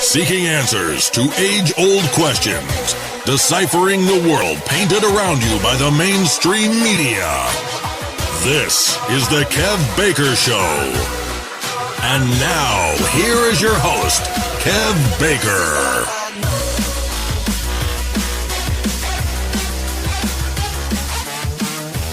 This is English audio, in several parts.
Seeking answers to age-old questions. Deciphering the world painted around you by the mainstream media. This is the Kev Baker Show. And now, here is your host, Kev Baker.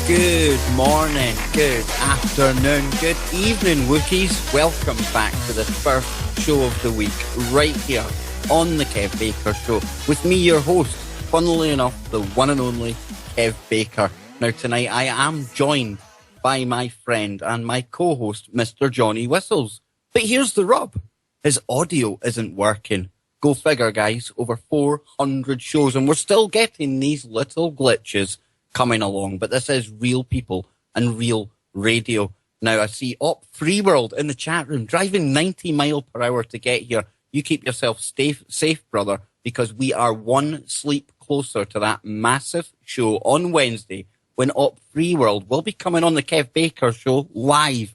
Good morning, good afternoon, good evening, Wookiees. Welcome back to the first show of the week, right here on the Kev Baker Show. With me, your host, funnily enough, the one and only Kev Baker. Now, tonight I am joined by my friend and my co-host, Mr. Johnny Whistles. But here's the rub. His audio isn't working. Go figure, guys. Over 400 shows, and we're still getting these little glitches coming along, but this is real people and real radio. Now, I see Op Free World in the chat room, driving 90 mile per hour to get here. You keep yourself safe, brother, because we are one sleep closer to that massive show on Wednesday when Op Free World will be coming on the Kev Baker Show live.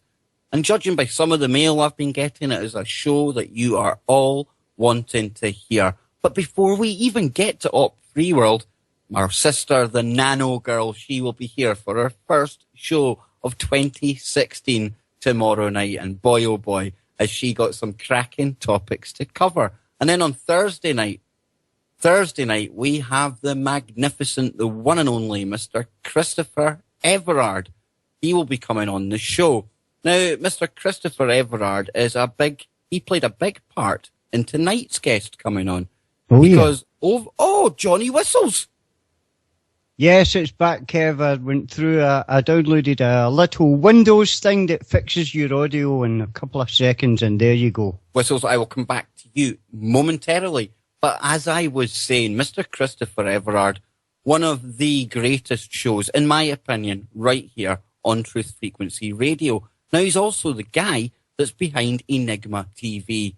And judging by some of the mail I've been getting, it is a show that you are all wanting to hear. But before we even get to Op Free World, our sister, the Nano Girl, she will be here for her first show of 2016 tomorrow night. And boy, oh boy, has she got some cracking topics to cover. And then on Thursday night, we have the magnificent, the one and only Mr. Christopher Everard. He will be coming on the show. Now, Mr. Christopher Everard he played a big part in tonight's guest coming on. Johnny Whistles. Yes, it's back, Kev. I went through, I downloaded a little Windows thing that fixes your audio in a couple of seconds, and there you go. Whistles, I will come back to you momentarily. But as I was saying, Mr. Christopher Everard, one of the greatest shows, in my opinion, right here on Truth Frequency Radio. Now, he's also the guy that's behind Enigma TV.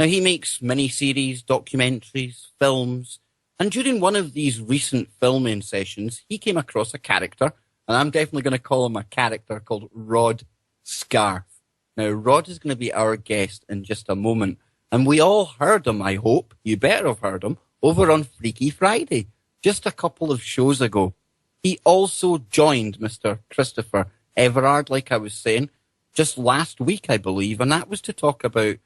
Now, he makes miniseries, documentaries, films. And during one of these recent filming sessions, he came across a character, and I'm definitely going to call him a character, called Rod Scarth. Now, Rod is going to be our guest in just a moment, and we all heard him, I hope. You better have heard him, over on Freaky Friday, just a couple of shows ago. He also joined Mr. Christopher Everard, like I was saying, just last week, I believe, and that was to talk about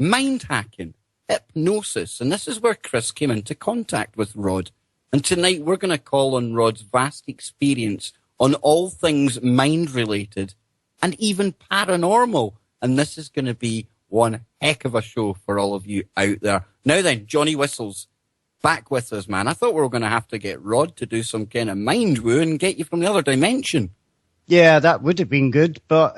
mind hacking. Hypnosis, and this is where Chris came into contact with Rod. And tonight we're going to call on Rod's vast experience on all things mind-related and even paranormal. And this is going to be one heck of a show for all of you out there. Now then, Johnny Whistles, back with us, man. I thought we were going to have to get Rod to do some kind of mind woo and get you from the other dimension. Yeah, that would have been good, but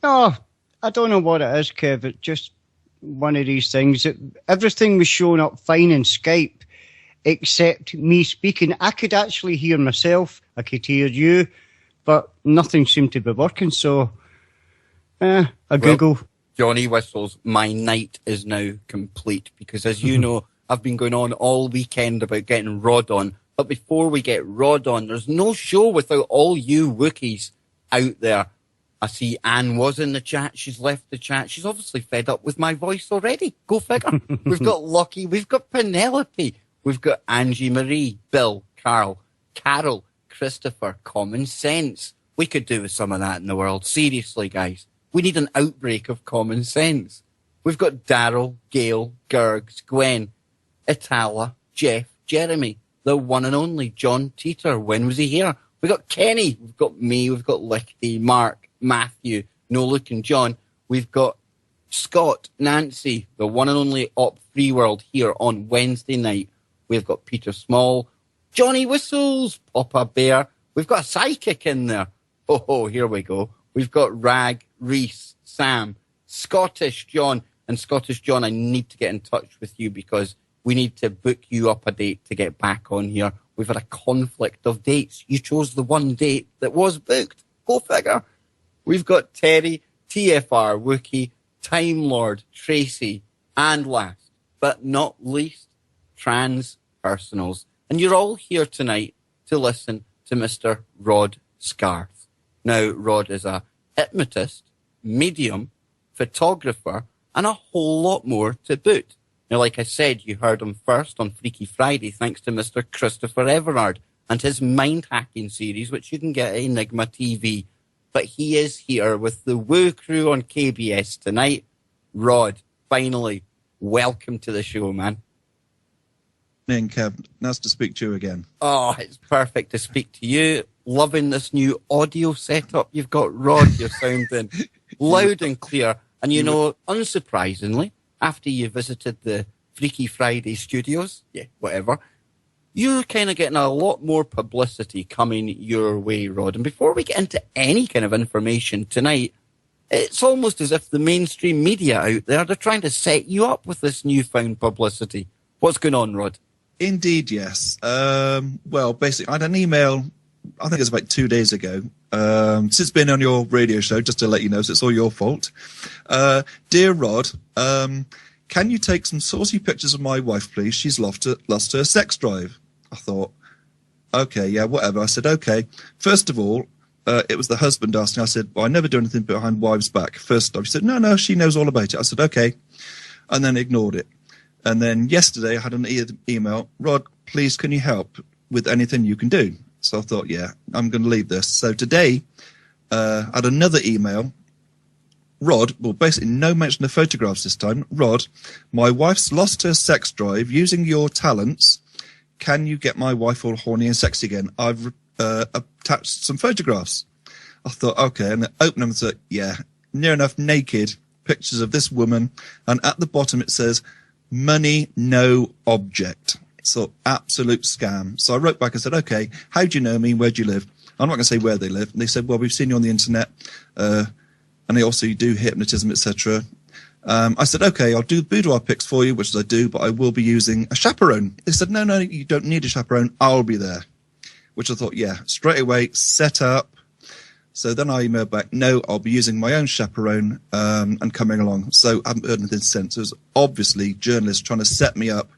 no, I don't know what it is, Kev. It's just one of these things. Everything was showing up fine in Skype, except me speaking. I could actually hear myself. I could hear you, but nothing seemed to be working. So, Google. Johnny Whistles, my night is now complete because, as you know, I've been going on all weekend about getting Rod on. But before we get Rod on, there's no show without all you Wookiees out there. I see Anne was in the chat. She's left the chat. She's obviously fed up with my voice already. Go figure. We've got Lucky. We've got Penelope. We've got Angie Marie, Bill, Carl, Carol, Christopher, Common Sense. We could do with some of that in the world. Seriously, guys. We need an outbreak of common sense. We've got Daryl, Gail, Gergs, Gwen, Itala, Jeff, Jeremy, the one and only John Teeter. When was he here? We've got Kenny. We've got me. We've got Lichty, Mark, Matthew, No Luke and John. We've got Scott, Nancy, the one and only Op Free World here on Wednesday night. We've got Peter Small, Johnny Whistles, Papa Bear. We've got a psychic in there. Oh, here we go. We've got Rag, Reese, Sam, Scottish John. And Scottish John, I need to get in touch with you because we need to book you up a date to get back on here. We've had a conflict of dates. You chose the one date that was booked. Go figure. We've got Terry, TFR, Wookie, Time Lord, Tracy, and last but not least, Trans Personals. And you're all here tonight to listen to Mr. Rod Scarth. Now, Rod is a hypnotist, medium, photographer, and a whole lot more to boot. Now, like I said, you heard him first on Freaky Friday, thanks to Mr. Christopher Everard and his mind-hacking series, which you can get at Enigma TV. But he is here with the Woo Crew on KBS tonight. Rod, finally, welcome to the show, man. Morning, Kev. Nice to speak to you again. Oh, it's perfect to speak to you. Loving this new audio setup you've got, Rod. You're sounding loud and clear. And, you know, unsurprisingly, after you visited the Freaky Friday studios, whatever, you're kind of getting a lot more publicity coming your way, Rod. And before we get into any kind of information tonight, it's almost as if the mainstream media out there, they're trying to set you up with this newfound publicity. What's going on, Rod? Indeed, yes. Well, basically, I had an email, I think it was about 2 days ago, since being on your radio show, just to let you know, so it's all your fault. Dear Rod, can you take some saucy pictures of my wife, please? She's lost her sex drive. I thought, okay, yeah, whatever. I said, okay. First of all, it was the husband asking. I said, well, I never do anything behind wives' back. First off, he said, no, she knows all about it. I said, okay, and then ignored it. And then yesterday I had an email, Rod, please, can you help with anything you can do? So I thought, yeah, I'm going to leave this. So today I had another email. Rod, well, basically no mention of photographs this time. Rod, my wife's lost her sex drive. Using your talents, can you get my wife all horny and sexy again? I've attached some photographs. I thought, okay, and I opened them and said, yeah, near enough naked pictures of this woman. And at the bottom it says, money, no object. So absolute scam. So I wrote back and said, okay, how do you know me? Where do you live? I'm not going to say where they live. And they said, well, we've seen you on the internet. And they also do hypnotism, etc. I said, okay, I'll do boudoir pics for you, which I do, but I will be using a chaperone. They said, no, you don't need a chaperone. I'll be there. Which I thought, yeah, straight away, set up. So then I emailed back, no, I'll be using my own chaperone and coming along. So I haven't heard anything since. It was obviously journalists trying to set me up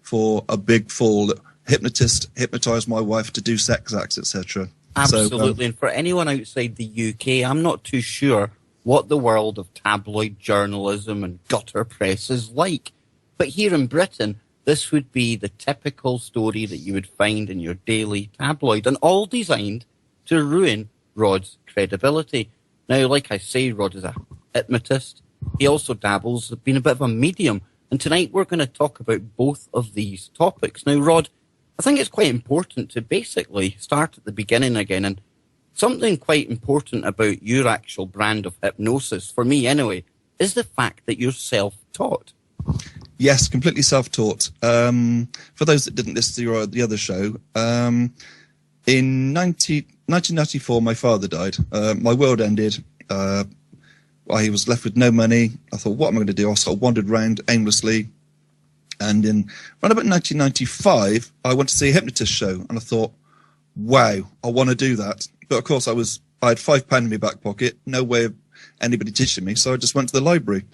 for a big fall. Hypnotised my wife to do sex acts, etc. Absolutely. And for anyone outside the UK, I'm not too sure what the world of tabloid journalism and gutter press is like. But here in Britain, this would be the typical story that you would find in your daily tabloid, and all designed to ruin Rod's credibility. Now, like I say, Rod is a hypnotist. He also dabbles, being a bit of a medium. And tonight we're going to talk about both of these topics. Now, Rod, I think it's quite important to basically start at the beginning again. And something quite important about your actual brand of hypnosis, for me anyway, is the fact that you're self-taught. Yes, completely self-taught. For those that didn't listen to the other show, in 1994, my father died. My world ended. I was left with no money. I thought, what am I going to do? I sort of wandered around aimlessly. And around about 1995, I went to see a hypnotist show. And I thought, wow, I want to do that. But of course, I had £5 in my back pocket. No way of anybody teaching me. So I just went to the library,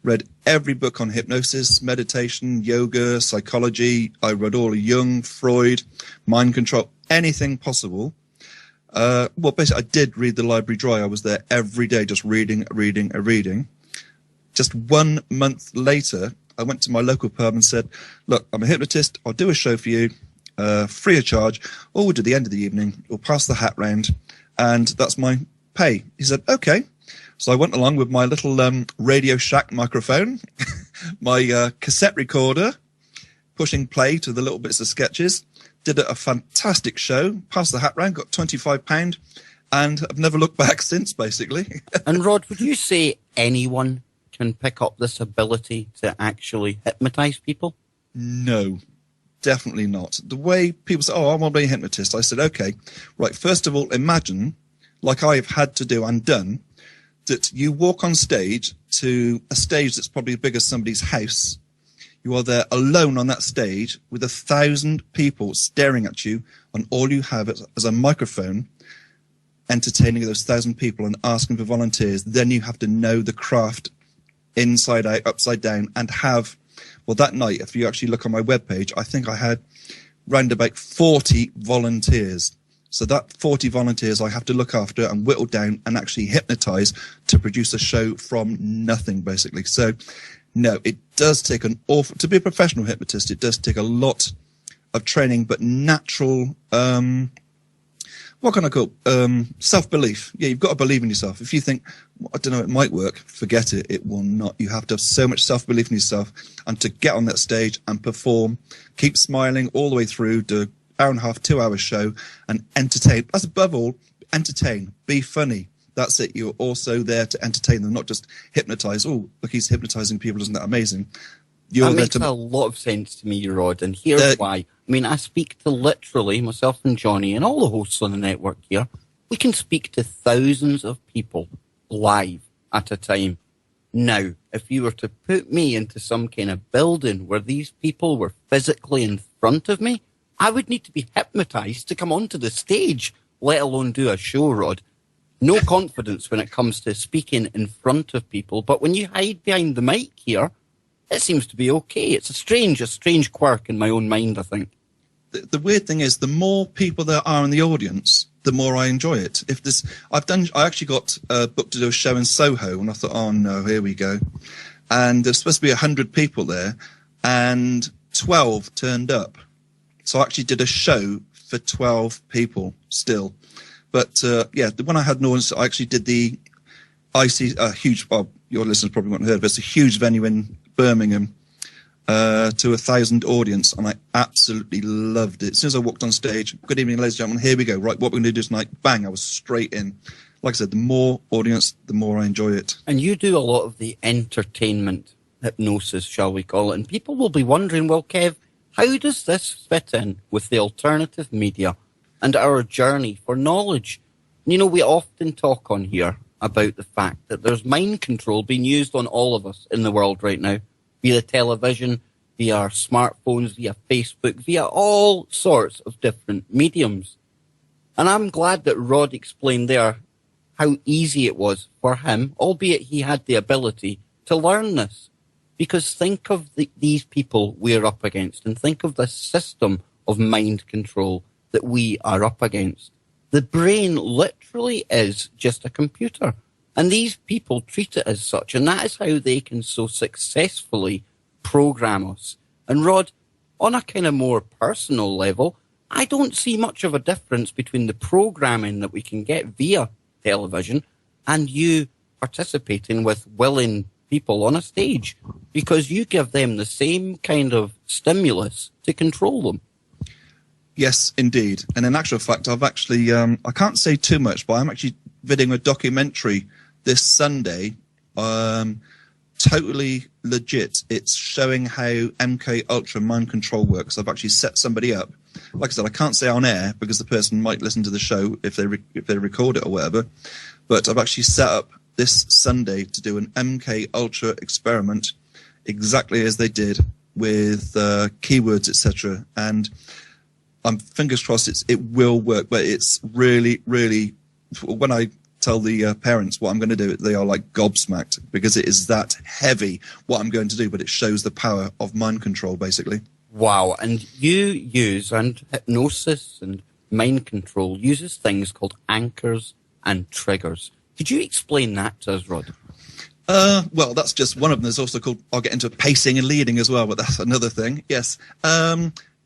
read every book on hypnosis, meditation, yoga, psychology. I read all of Jung, Freud, mind control, anything possible. Well, basically, I did read the library dry. I was there every day, just reading. Just 1 month later, I went to my local pub and said, look, I'm a hypnotist. I'll do a show for you, free of charge. All we'll do at the end of the evening, we'll pass the hat round, and that's my pay. He said, okay. So I went along with my little Radio Shack microphone, my cassette recorder, pushing play to the little bits of sketches. Did a fantastic show, passed the hat round, got £25, and I've never looked back since, basically. And Rod, would you say anyone can pick up this ability to actually hypnotize people? No, definitely not. The way people say, oh, I want to be a hypnotist. I said, okay, right, first of all, imagine, like I've had to do and done, that you walk on stage to a stage that's probably as big as somebody's house. You are there alone on that stage with 1,000 people staring at you, and all you have is a microphone, entertaining those 1,000 people and asking for volunteers. Then you have to know the craft inside out, upside down, and have, well, that night, if you actually look on my webpage, I think I had round about 40 volunteers. So that 40 volunteers I have to look after and whittle down and actually hypnotize to produce a show from nothing, basically. So No, it does take an awful, to be a professional hypnotist, it does take a lot of training, but natural, what can I call self-belief. Yeah, you've got to believe in yourself. If you think, I don't know, it might work, forget it. It will not. You have to have so much self-belief in yourself, and to get on that stage and perform, keep smiling all the way through, do an hour and a half, 2 hour show, and entertain. That's above all, entertain, be funny. That's it. You're also there to entertain them, not just hypnotize. Oh, look, he's hypnotizing people. Isn't that amazing? That makes a lot of sense to me, Rod, and here's why. I mean, I speak to literally myself and Johnny and all the hosts on the network here. We can speak to thousands of people live at a time. Now, if you were to put me into some kind of building where these people were physically in front of me, I would need to be hypnotized to come onto the stage, let alone do a show, Rod. No confidence when it comes to speaking in front of people, but when you hide behind the mic here, it seems to be okay. It's a strange quirk in my own mind, I think. The weird thing is, the more people there are in the audience, the more I enjoy it. I actually got booked to do a show in Soho, and I thought, oh no, here we go. And there's supposed to be 100 people there, and 12 turned up. So I actually did a show for 12 people still. But when I had no audience, I actually did the huge, well, your listeners probably won't have heard of it, it's a huge venue in Birmingham to 1,000 audience, and I absolutely loved it. As soon as I walked on stage, good evening, ladies and gentlemen, here we go. Right, what we're going to do tonight, bang, I was straight in. Like I said, the more audience, the more I enjoy it. And you do a lot of the entertainment hypnosis, shall we call it, and people will be wondering, well, Kev, how does this fit in with the alternative media and our journey for knowledge? You know, we often talk on here about the fact that there's mind control being used on all of us in the world right now, via television, via our smartphones, via Facebook, via all sorts of different mediums. And I'm glad that Rod explained there how easy it was for him, albeit he had the ability to learn this. Because think of these people we're up against, and think of the system of mind control that we are up against. The brain literally is just a computer. And these people treat it as such. And that is how they can so successfully program us. And Rod, on a kind of more personal level, I don't see much of a difference between the programming that we can get via television and you participating with willing people on a stage, because you give them the same kind of stimulus to control them. Yes, indeed. And in actual fact, I've actually, I can't say too much, but I'm actually videoing a documentary this Sunday, totally legit. It's showing how MK Ultra mind control works. I've actually set somebody up. Like I said, I can't say on air because the person might listen to the show if they record it or whatever. But I've actually set up this Sunday to do an MK Ultra experiment exactly as they did with keywords, etc. And I'm fingers crossed it will work, but it's really, really, when I tell the parents what I'm going to do, they are like gobsmacked, because it is that heavy what I'm going to do, but it shows the power of mind control, basically. Wow. And you use, and hypnosis and mind control uses things called anchors and triggers. Could you explain that to us, Rod? Well, that's just one of them. There's also called, I'll get into pacing and leading as well, but that's another thing. Yes.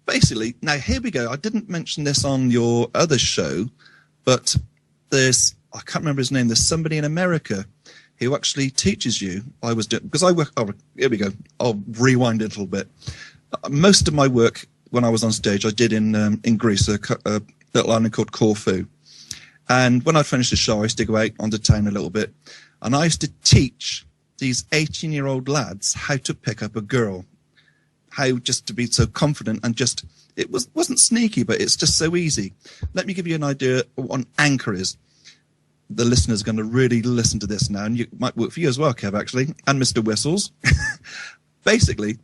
Basically, now here we go. I didn't mention this on your other show, but there's, I can't remember his name. There's somebody in America who actually teaches you. I was doing, because I work, oh, here we go. I'll rewind a little bit. Most of my work when I was on stage, I did in Greece, a little island called Corfu. And when I finished the show, I used to go out onto town a little bit, and I used to teach these 18-year-old lads how to pick up a girl. How just to be so confident, and just, it wasn't sneaky, but it's just so easy. Let me give you an idea of what an anchor is. The listener's going to really listen to this now, and it might work for you as well, Kev, actually, and Mr. Whistles. Basically,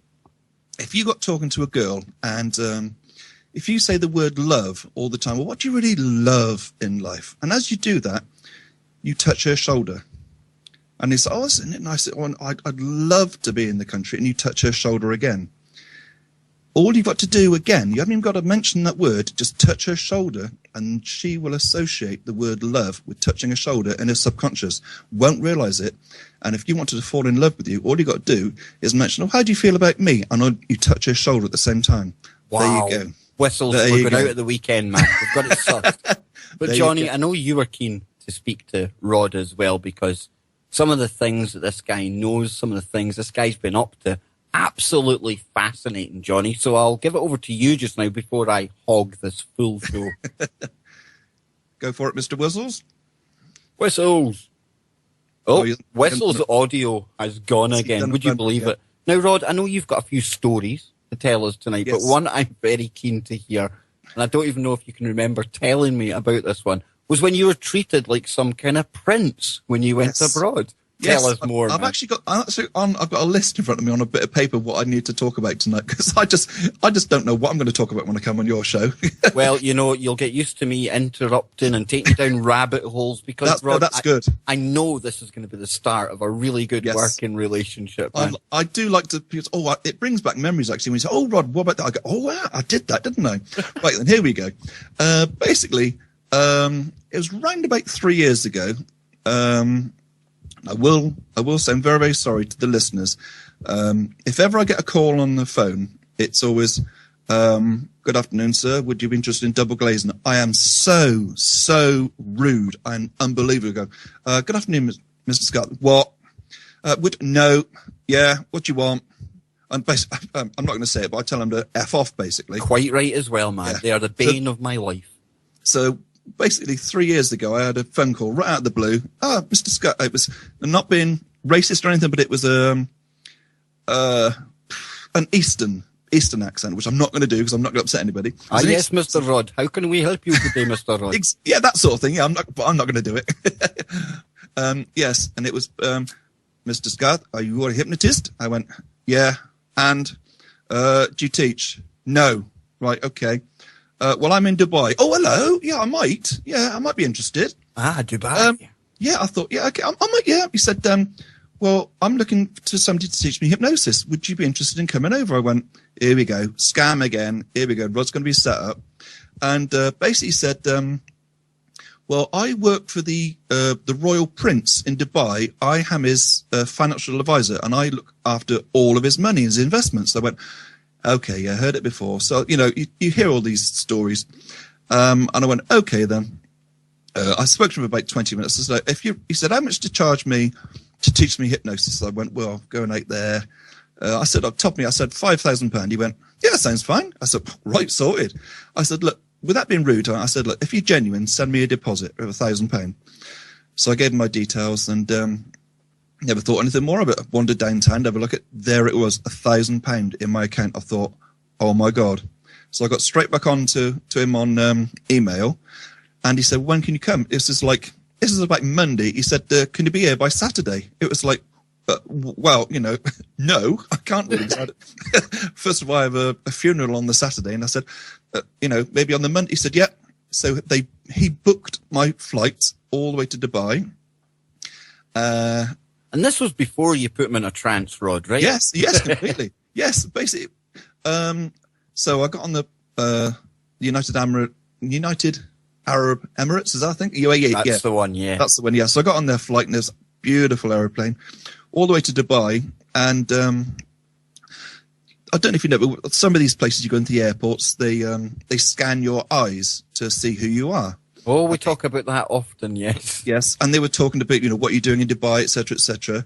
if you got talking to a girl, and if you say the word love all the time, well, what do you really love in life? And as you do that, you touch her shoulder. And it's, oh, isn't it nice? Oh, I'd love to be in the country. And you touch her shoulder again. all you've got to do, again, you haven't even got to mention that word, just touch her shoulder, and she will associate the word love with touching her shoulder in her subconscious. Won't realise it. And if you wanted to fall in love with you, all you got to do is mention, oh, how do you feel about me? And you touch her shoulder at the same time. Wow. There you go. Whistles, There we're you going go. out at the weekend, man. We've got it sucked. But There you Johnny, go. I know you were keen to speak to Rod as well, because some of the things that this guy knows, some of the things this guy's been up to, absolutely fascinating, Johnny. So I'll give it over to you just now before I hog this full show. Go for it, Mr. Whistles. Whistles. Oh, you- Whistles audio has gone again. Would you believe it? Now, Rod, I know you've got a few stories to tell us tonight, but Yes. one I'm very keen to hear, and I don't even know if you can remember telling me about this one, was when you were treated like some kind of prince when you went Yes. abroad. Yes, Tell us more, I've man. actually got. I've got a list in front of me on a bit of paper what I need to talk about tonight, because I just don't know what I'm going to talk about when I come on your show. Well, you know, you'll get used to me interrupting and taking you down rabbit holes because, Rod, that's good. I know this is going to be the start of a really good Yes. working relationship, man. I do like to, because, it brings back memories actually when you say, oh, Rod, what about that? I go, oh, wow, I did that, didn't I? Right, then here we go. Basically, it was round about 3 years ago. I will say I'm very, very sorry to the listeners. If ever I get a call on the phone, it's always, good afternoon, sir. Would you be interested in double glazing? I am so rude. I'm unbelievable. I go, good afternoon, Mr. Scarth. What? No. Yeah. What do you want? I'm not going to say it, but I tell them to F off, basically. Quite right as well, man. Yeah. They are the bane of my life. So basically 3 years ago, I had a phone call right out of the blue. Mr. Scott, it was not being racist or anything, but it was an Eastern accent, which I'm not going to do because I'm not going to upset anybody. It was an Yes, Mr. Rod. How can we help you today, Mr. Rod? Yeah, that sort of thing. Yeah, but I'm not going to do it. Yes, and it was, Mr. Scarth, are you a hypnotist? I went, yeah. And do you teach? No. Right, okay. Well, I'm in Dubai. Oh, hello. Yeah, I might. Yeah, I might be interested. Dubai. Yeah, I thought, yeah, okay, I might, yeah. He said, well, I'm looking for somebody to teach me hypnosis. Would you be interested in coming over? I went, here we go. Scam again. Here we go. Rod's going to be set up. And basically said, well, I work for the Royal Prince in Dubai. I am his financial advisor, and I look after all of his money, his investments. I went, okay, yeah, heard it before. So, you know, you hear all these stories. And I went, okay, then. I spoke to him about 20 minutes. So he said, how much to charge me to teach me hypnosis? I went, well, going out there. I said, up top me, I said, £5,000. He went, yeah, sounds fine. I said, right, sorted. I said, look, without being rude, I said, look, if you're genuine, send me a deposit of £1,000. So I gave him my details and never thought anything more of it. I wandered downtown, have a look at, there it was, £1,000 in my account. I thought, oh my God. So I got straight back on to him on email, and he said, when can you come? This is about Monday. He said, can you be here by Saturday? It was like, well, you know, no, I can't really. First of all, I have a funeral on the Saturday, and I said, you know, maybe on the Monday. He said, yeah. So he booked my flight all the way to Dubai. And this was before you put him in a trance, Rod, right? Yes, completely. Yes, basically. So I got on the United Arab Emirates, is that, I think? UAE, That's the one, yeah. That's the one, yeah. So I got on their flight, and there's a beautiful aeroplane all the way to Dubai. And I don't know if you know, but some of these places you go into the airports, they scan your eyes to see who you are. Oh, we talk about that often, yes. Yes, and they were talking about, you know, what you're doing in Dubai, etc., etc.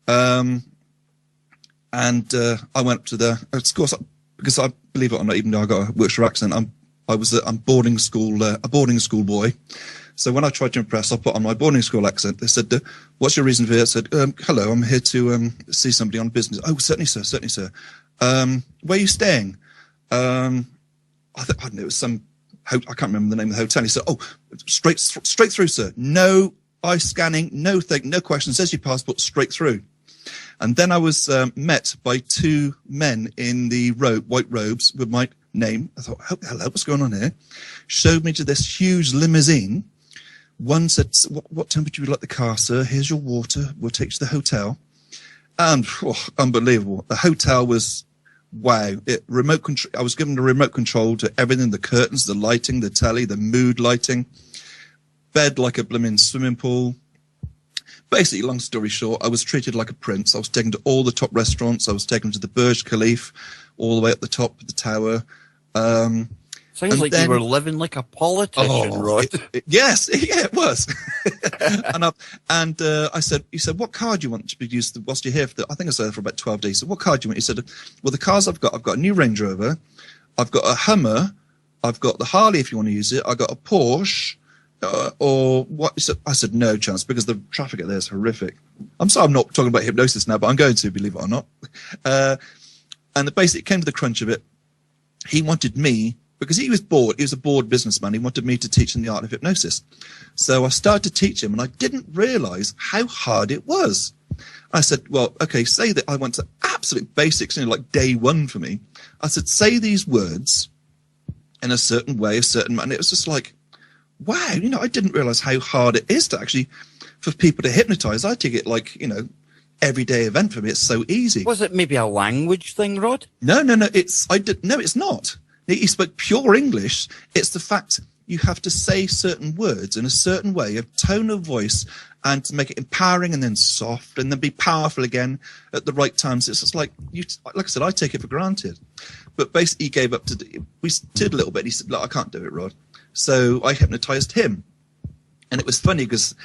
And I went up to of course, because I believe it or not, even though I got a Wiltshire accent, I'm boarding school, a boarding school boy. So when I tried to impress, I put on my boarding school accent. They said, what's your reason for it? I said, hello, I'm here to see somebody on business. Oh, certainly, sir. Where are you staying? I don't know, it was some, I can't remember the name of the hotel. He said, oh, straight through, sir. No eye scanning, no questions. There's your passport, straight through. And then I was met by two men in the white robes with my name. I thought, hello, what's going on here? Showed me to this huge limousine. One said, what temperature would you like the car, sir? Here's your water. We'll take you to the hotel. And unbelievable. The hotel was wow. I was given the remote control to everything, the curtains, the lighting, the telly, the mood lighting, bed like a blooming swimming pool. Basically, long story short, I was treated like a prince. I was taken to all the top restaurants. I was taken to the Burj Khalifa, all the way up the top of the tower. Sounds like you were living like a politician, Rod. Yes, yeah, it was. I said, he said, what card do you want to be used whilst you're here? I think I was there for about 12 days. So what card do you want? He said, well, the cars I've got a new Range Rover. I've got a Hummer. I've got the Harley if you want to use it. I got a Porsche. Or what? I said, no chance, because the traffic out there is horrific. I'm sorry I'm not talking about hypnosis now, but I'm going to, believe it or not. And basically it came to the crunch of it. He wanted me, because he was bored. He was a bored businessman. He wanted me to teach him the art of hypnosis. So I started to teach him, and I didn't realize how hard it was. I said, well, okay, say that I went to absolute basics, like day one for me. I said, say these words in a certain way, a certain manner. It was just like, wow, I didn't realize how hard it is to actually, for people to hypnotize. I take it like, everyday event for me. It's so easy. Was it maybe a language thing, Rod? No. It's not. He spoke pure English. It's the fact you have to say certain words in a certain way, a tone of voice, and to make it empowering and then soft and then be powerful again at the right times. It's just like I said, I take it for granted. But basically he gave up we did a little bit. He said, look, I can't do it, Rod. So I hypnotized him. And it was funny because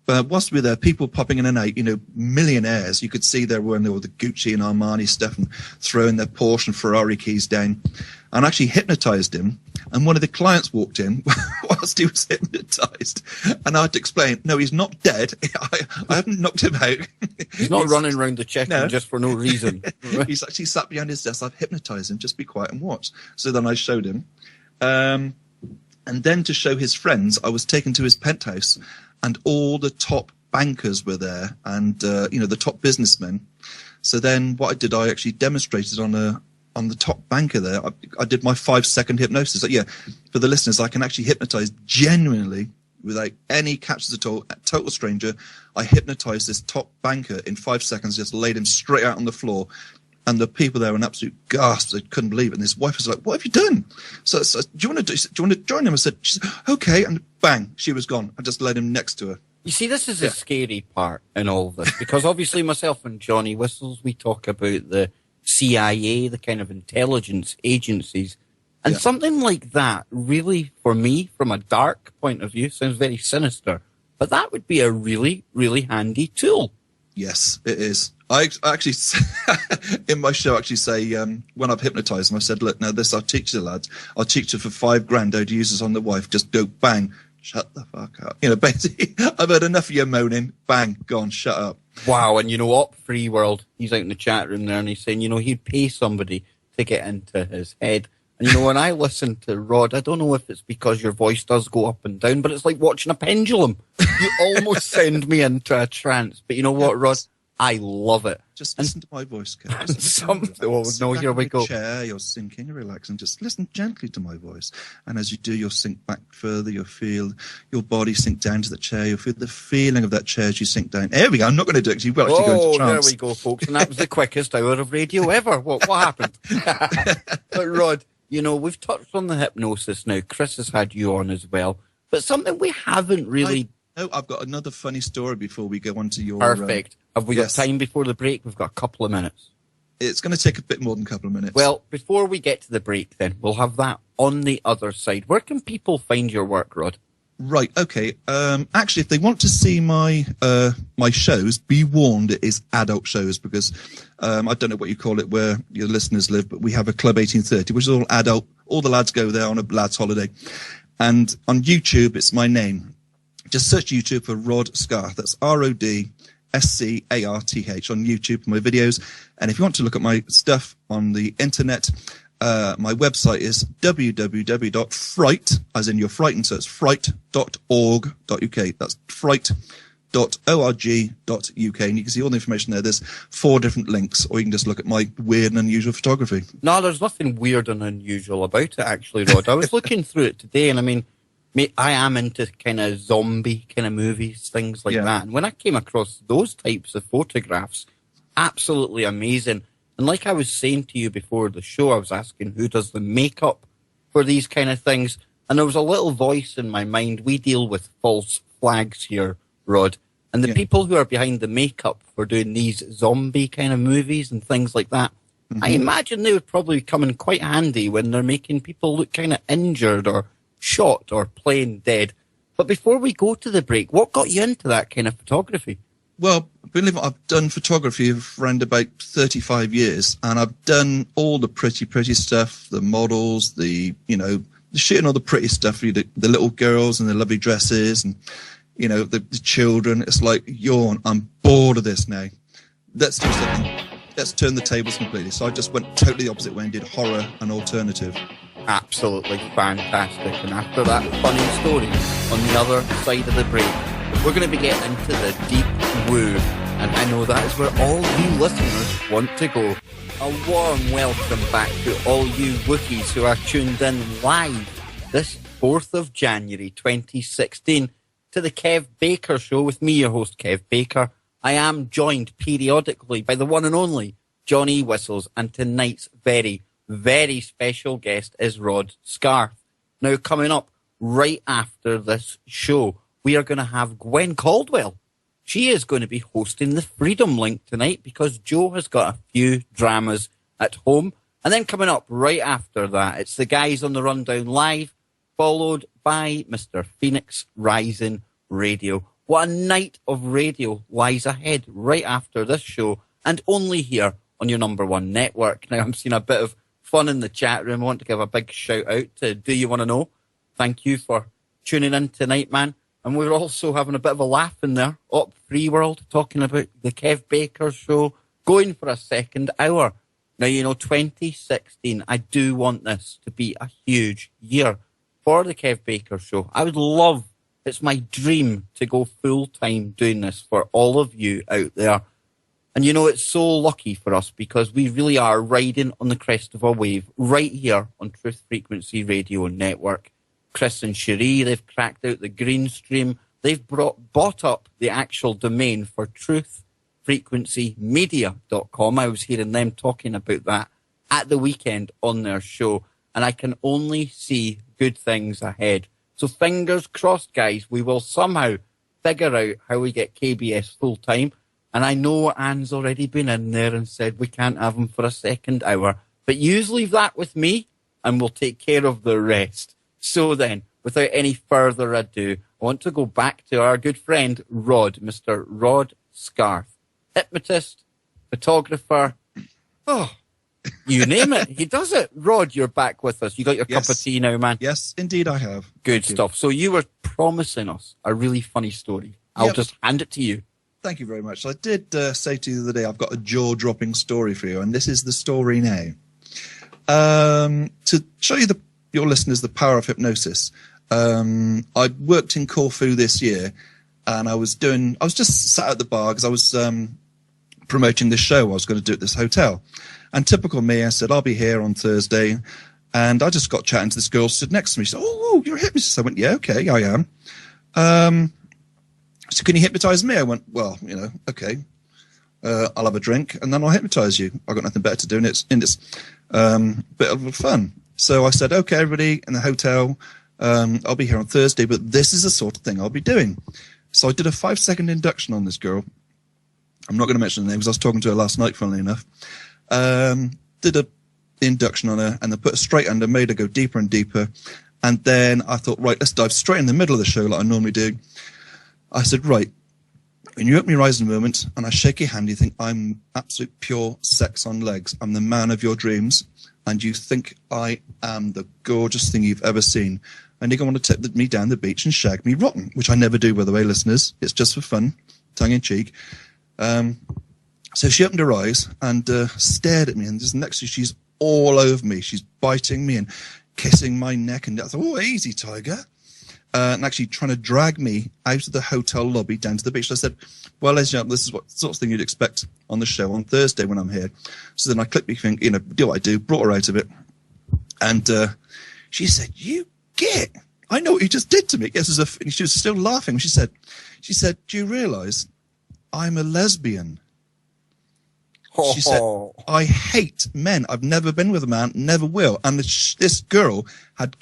whilst we were there, people popping in and out, millionaires, you could see they were wearing all the Gucci and Armani stuff and throwing their Porsche and Ferrari keys down. And I actually hypnotized him. And one of the clients walked in whilst he was hypnotized. And I had to explain, no, he's not dead. I haven't knocked him out. He's not running around the check-in just for no reason. He's actually sat behind his desk. I've hypnotized him. Just be quiet and watch. So then I showed him. And then to show his friends, I was taken to his penthouse, and all the top bankers were there, and the top businessmen. So then what I did, I actually demonstrated on the top banker there. I did my 5-second hypnosis. Yeah, for the listeners, I can actually hypnotize genuinely without any catches at all. A total stranger. I hypnotized this top banker in 5 seconds. Just laid him straight out on the floor. And the people there were in absolute gasps. They couldn't believe it. And his wife was like, what have you done? So do you want to join him? I said, okay. And bang, she was gone. I just laid him next to her. You see, this is the scary part in all of this, because obviously myself and Johnny Whistles, we talk about the CIA, the kind of intelligence agencies. And something like that really, for me, from a dark point of view, sounds very sinister. But that would be a really, really handy tool. Yes, it is. I actually, in my show, actually say, when I've hypnotized them, I said, look, now this, I'll teach you, lads. I'll teach you for $5,000 how to use this on the wife. Just go, bang, shut the fuck up. Basically, I've heard enough of your moaning. Bang, gone, shut up. Wow, and you know what? Free World, he's out in the chat room there, and he's saying, he'd pay somebody to get into his head. And when I listen to Rod, I don't know if it's because your voice does go up and down, but it's like watching a pendulum. You almost send me into a trance. But you know what, Rod? I love it. Just listen to my voice, Kev. Here we go. Chair, you're sinking, you're relaxing. Just listen gently to my voice. And as you do, you'll sink back further. You'll feel your body sink down to the chair. You'll feel the feeling of that chair as you sink down. There we go. I'm not going to do it because you've got to go into trance. There we go, folks. And that was the quickest hour of radio ever. What happened? But Rod, we've touched on the hypnosis now. Chris has had you on as well. But something we haven't really... No, I've got another funny story before we go on to your... Perfect. Have we got time before the break? We've got a couple of minutes. It's going to take a bit more than a couple of minutes. Well, before we get to the break then, we'll have that on the other side. Where can people find your work, Rod? Right, okay. Actually, if they want to see my shows, be warned it is adult shows, because I don't know what you call it where your listeners live, but we have a Club 1830, which is all adult. All the lads go there on a lads' holiday. And on YouTube, it's my name. Just search YouTube for Rod Scarth. That's RODSCARTH on YouTube for my videos. And if you want to look at my stuff on the internet, my website is www.fright, as in you're frightened, so it's fright.org.uk. That's fright.org.uk. And you can see all the information there. There's 4 different links, or you can just look at my weird and unusual photography. No, there's nothing weird and unusual about it, actually, Rod. I was looking through it today, and I mean, I am into kind of zombie kind of movies, things like that. And when I came across those types of photographs, absolutely amazing. And like I was saying to you before the show, I was asking who does the makeup for these kind of things. And there was a little voice in my mind. We deal with false flags here, Rod. And the people who are behind the makeup for doing these zombie kind of movies and things like that, I imagine they would probably come in quite handy when they're making people look kind of injured or shot or plain dead. But before we go to the break, what got you into that kind of photography? Well, believe it, I've done photography for around about 35 years, and I've done all the pretty stuff, the models, the shooting all the pretty stuff, the little girls and the lovely dresses and, the children. It's like, I'm bored of this now. Let's do something. Let's turn the tables completely. So I just went totally the opposite way and did horror and alternative. Absolutely fantastic. And after that funny story, on the other side of the break, we're going to be getting into the deep woo. And I know that is where all you listeners want to go. A warm welcome back to all you Wookiees who are tuned in live this 4th of January 2016 to the Kev Baker Show with me, your host, Kev Baker. I am joined periodically by the one and only Johnny Whistles, and tonight's very, very special guest is Rod Scarth. Now, coming up right after this show, we are going to have Gwen Caldwell. She is going to be hosting the Freedom Link tonight because Joe has got a few dramas at home. And then coming up right after that, it's the guys on the Rundown Live, followed by Mr. Phoenix Rising Radio. What a night of radio lies ahead right after this show, and only here on your number one network. Now, I'm seeing a bit of fun in the chat room. I want to give a big shout out to Do You Want to Know? Thank you for tuning in tonight, man. And we're also having a bit of a laugh in there. Up Free World, talking about the Kev Baker Show, going for a second hour. Now, 2016, I do want this to be a huge year for the Kev Baker Show. I would love, it's my dream to go full-time doing this for all of you out there. And it's so lucky for us because we really are riding on the crest of a wave right here on Truth Frequency Radio Network. Chris and Cherie, they've cracked out the green stream. They've bought up the actual domain for truthfrequencymedia.com. I was hearing them talking about that at the weekend on their show, and I can only see good things ahead. So fingers crossed, guys, we will somehow figure out how we get KBS full-time. And I know Anne's already been in there and said we can't have him for a second hour. But you leave that with me, and we'll take care of the rest. So then, without any further ado, I want to go back to our good friend, Rod, Mr. Rod Scarth. Hypnotist, photographer, you name it, he does it. Rod, you're back with us. You got your cup of tea now, man? Yes, indeed I have. Good stuff. So you were promising us a really funny story. I'll just hand it to you. Thank you very much. I did say to you the other day, I've got a jaw-dropping story for you, and this is the story now. To show you your listeners the power of hypnosis, I worked in Corfu this year, and I was just sat at the bar because I was promoting this show I was going to do at this hotel. And typical me, I said, I'll be here on Thursday. And I just got chatting to this girl stood next to me. She said, oh, you're a hypnotist. I went, yeah, okay, I am. So can you hypnotize me? I went, well, okay. I'll have a drink and then I'll hypnotize you. I've got nothing better to do, and it's bit of fun. So I said, okay, everybody in the hotel, I'll be here on Thursday, but this is the sort of thing I'll be doing. So I did a 5-second induction on this girl. I'm not going to mention her name because I was talking to her last night, funnily enough. Did a induction on her and then put her straight under, made her go deeper and deeper. And then I thought, right, let's dive straight in the middle of the show like I normally do. I said, right, when you open your eyes in a moment and I shake your hand, you think I'm absolute pure sex on legs. I'm the man of your dreams. And you think I am the gorgeous thing you've ever seen. And you're going to want to take me down the beach and shag me rotten, which I never do, by the way, listeners. It's just for fun, tongue in cheek. So she opened her eyes and stared at me. And just next to her, she's all over me. She's biting me and kissing my neck. And I thought, oh, easy, tiger. And actually trying to drag me out of the hotel lobby down to the beach. So I said, well, ladies and gentlemen, this is what sort of thing you'd expect on the show on Thursday when I'm here. So then I clicked my finger, do what I do, brought her out of it. And she said, you git. I know what you just did to me. Yes, and she was still laughing. She said, do you realize I'm a lesbian? She said, I hate men. I've never been with a man, never will. And this girl had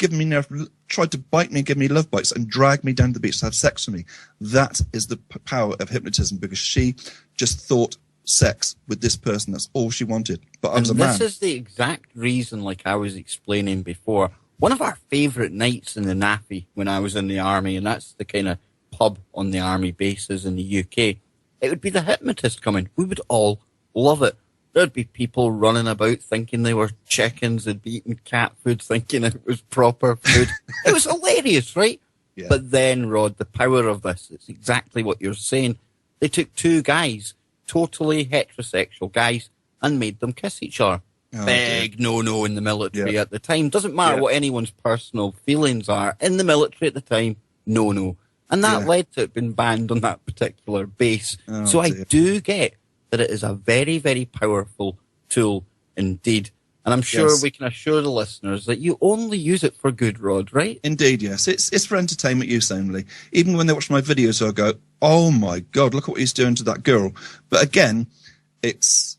tried to bite me and give me love bites and drag me down to the beach to have sex with me. That is the power of hypnotism, because she just thought sex with this person. That's all she wanted. But I was a man. This is the exact reason, like I was explaining before, one of our favourite nights in the NAFI when I was in the army, and that's the kind of pub on the army bases in the UK, it would be the hypnotist coming. We would all love it. There'd be people running about thinking they were chickens. They'd be eating cat food thinking it was proper food. It was hilarious, right? Yeah. But then, Rod, the power of this, it's exactly what you're saying. They took two guys, totally heterosexual guys, and made them kiss each other. Oh, Big no-no in the military Yeah. at the time. Doesn't matter what anyone's personal feelings are. In the military at the time, no-no. And that led to it being banned on that particular base. Oh, so dear. I do get that it is a very, very powerful tool indeed. And I'm sure we can assure the listeners that you only use it for good, Rod, right? Indeed, yes. It's for entertainment use only. Even when they watch my videos, they'll go, oh my God, look what he's doing to that girl. But again, it's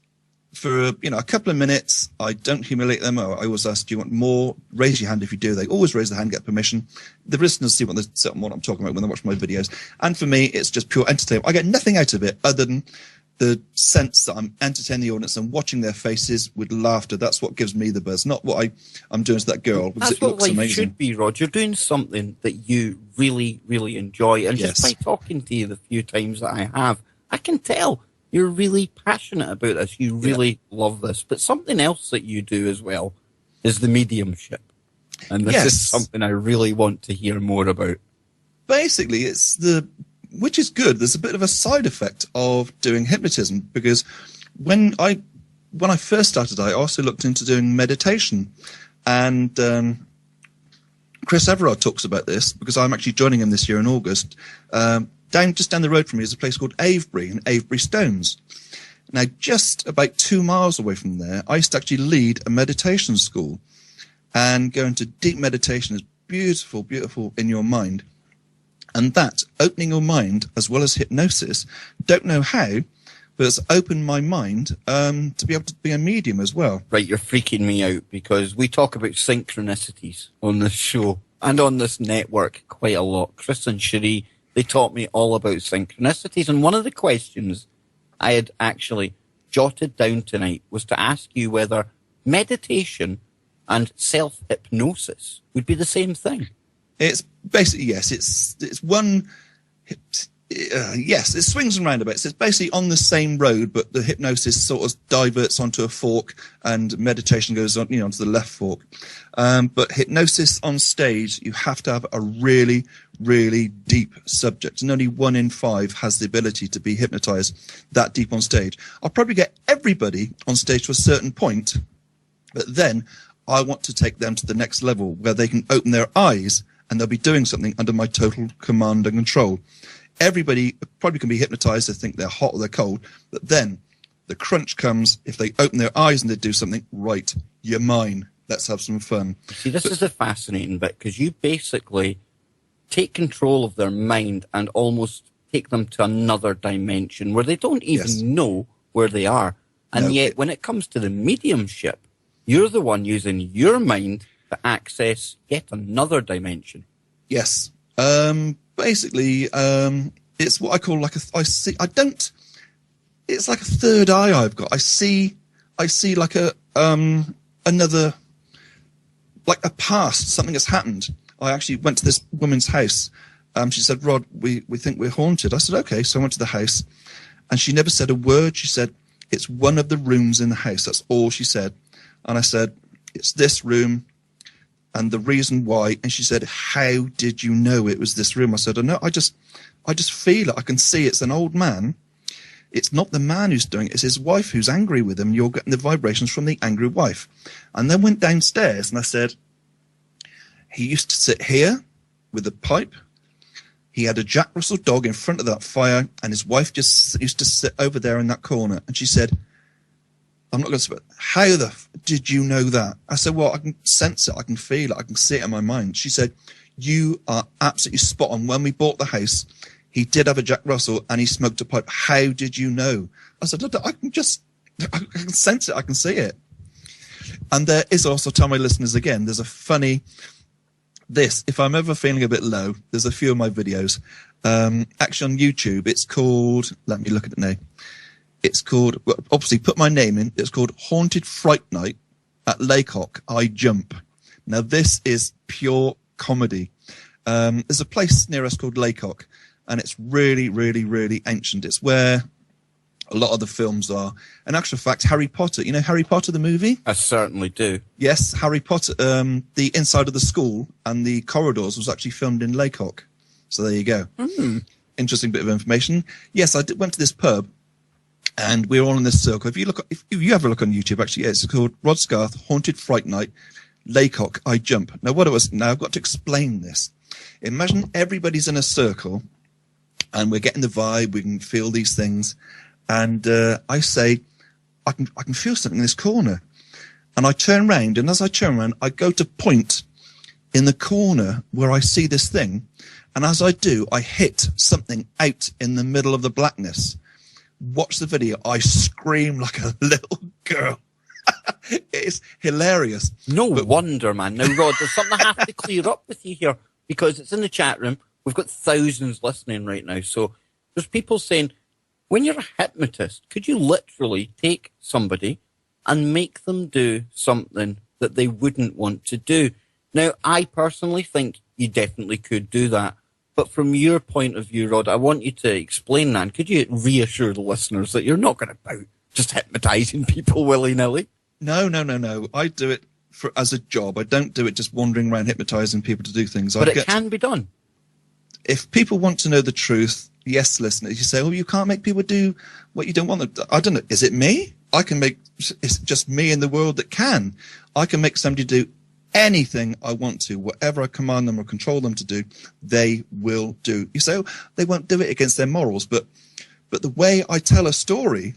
for, a couple of minutes. I don't humiliate them. I always ask, do you want more? Raise your hand if you do. They always raise their hand, get permission. The listeners see what I'm talking about when they watch my videos. And for me, it's just pure entertainment. I get nothing out of it other than the sense that I'm entertaining the audience and watching their faces with laughter. That's what gives me the buzz, not what I'm doing to that girl, because That's it looks what life amazing. should be, Rod. You're doing something that you really, really enjoy. And just Yes. by talking to you the few times that I have, I can tell you're really passionate about this. You really love this. But something else that you do as well is the mediumship. And this is something I really want to hear more about. Basically, which is good. There's a bit of a side effect of doing hypnotism, because when I first started, I also looked into doing meditation, and Chris Everard talks about this, because I'm actually joining him this year in August. Just down the road from me is a place called Avebury in Avebury Stones. Now, just about 2 miles away from there, I used to actually lead a meditation school, and go into deep meditation is beautiful, beautiful in your mind. And that, opening your mind, as well as hypnosis, don't know how, but it's opened my mind to be able to be a medium as well. Right, you're freaking me out, because we talk about synchronicities on this show and on this network quite a lot. Chris and Cherie, they taught me all about synchronicities. And one of the questions I had actually jotted down tonight was to ask you whether meditation and self-hypnosis would be the same thing. It's basically, yes, it's one, yes, it swings and roundabouts. It's basically on the same road, but the hypnosis sort of diverts onto a fork and meditation goes on, onto the left fork. But hypnosis on stage, you have to have a really, really deep subject, and only 1 in 5 has the ability to be hypnotized that deep on stage. I'll probably get everybody on stage to a certain point, but then I want to take them to the next level where they can open their eyes and they'll be doing something under my total command and control. Everybody probably can be hypnotized to think they're hot or they're cold, but then the crunch comes if they open their eyes and they do something. Right, you're mine. Let's have some fun. See, this is the fascinating bit, because you basically take control of their mind and almost take them to another dimension where they don't even know where they are. And yet, when it comes to the mediumship, you're the one using your mind to access yet another dimension. Yes. Basically, it's what I call it's like a third eye I've got. I see like another, like a past, something has happened. I actually went to this woman's house. She said, Rod, we think we're haunted. I said, okay. So I went to the house, and she never said a word. She said, it's one of the rooms in the house. That's all she said. And I said, it's this room and the reason why. And she said, how did you know it was this room? I said, I just feel it. I can see it's an old man. It's not the man who's doing it. It's his wife who's angry with him. You're getting the vibrations from the angry wife. And then went downstairs and I said, he used to sit here with a pipe. He had a Jack Russell dog in front of that fire, and his wife just used to sit over there in that corner. And she said, I'm not going to say, how did you know that? I said, well, I can sense it. I can feel it. I can see it in my mind. She said, you are absolutely spot on. When we bought the house, he did have a Jack Russell and he smoked a pipe. How did you know? I said, I can just I can sense it. I can see it. And there is also, tell my listeners again, there's a funny, if I'm ever feeling a bit low, there's a few of my videos. Actually on YouTube, it's called, let me look at it now. It's called, well, obviously put my name in, it's called Haunted Fright Night at Laycock, I Jump. Now this is pure comedy. There's a place near us called Laycock, and it's really, really, really ancient. It's where a lot of the films are. In actual fact, Harry Potter, you know Harry Potter, the movie? I certainly do. Yes, Harry Potter, the inside of the school and the corridors was actually filmed in Laycock. So there you go. Interesting bit of information. Yes, I went to this pub, and we were all in this circle. If you have a look on YouTube, actually, it's called Rod Scarth, Haunted Fright Night, Laycock, I Jump. Now, what it was, now I've got to explain this. Imagine everybody's in a circle, and we're getting the vibe, we can feel these things, and I say, I can feel something in this corner. And I turn around, and as I turn around, I go to point in the corner where I see this thing, and as I do, I hit something out in the middle of the blackness. Watch the video. I scream like a little girl. It's hilarious. No wonder, man. Now, Rod, there's something I have to clear up with you here, because it's in the chat room. We've got thousands listening right now. So there's people saying, when you're a hypnotist, could you literally take somebody and make them do something that they wouldn't want to do? Now, I personally think you definitely could do that. But from your point of view, Rod, I want you to explain that. Could you reassure the listeners that you're not going about just hypnotizing people willy-nilly? No. I do it as a job. I don't do it just wandering around hypnotizing people to do things. But it can be done. If people want to know the truth, yes, listeners, you say, oh, you can't make people do what you don't want them to. I don't know. Is it me? It's just me in the world that can. I can make somebody do anything I want to. Whatever I command them or control them to do, they will do. You say, oh, they won't do it against their morals. But the way I tell a story,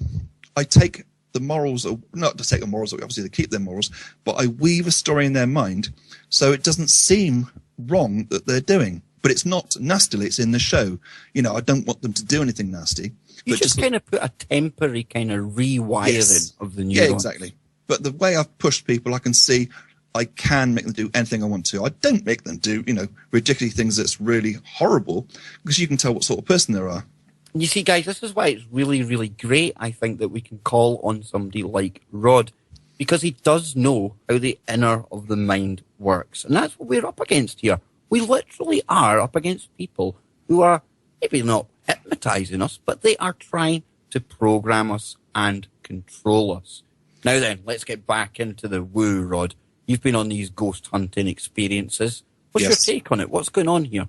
I take the morals, not to take the morals, obviously they keep their morals, but I weave a story in their mind so it doesn't seem wrong that they're doing. But it's not nastily, it's in the show. You know, I don't want them to do anything nasty. You just kind of put a temporary kind of rewiring of the neurons. Yeah, exactly. But the way I've pushed people, I can see I can make them do anything I want to. I don't make them do, ridiculous things that's really horrible, because you can tell what sort of person they are. You see, guys, this is why it's really, really great, I think, that we can call on somebody like Rod, because he does know how the inner of the mind works. And that's what we're up against here. We literally are up against people who are maybe not hypnotizing us, but they are trying to program us and control us. Now then, let's get back into the woo, Rod. You've been on these ghost hunting experiences. What's your take on it? What's going on here?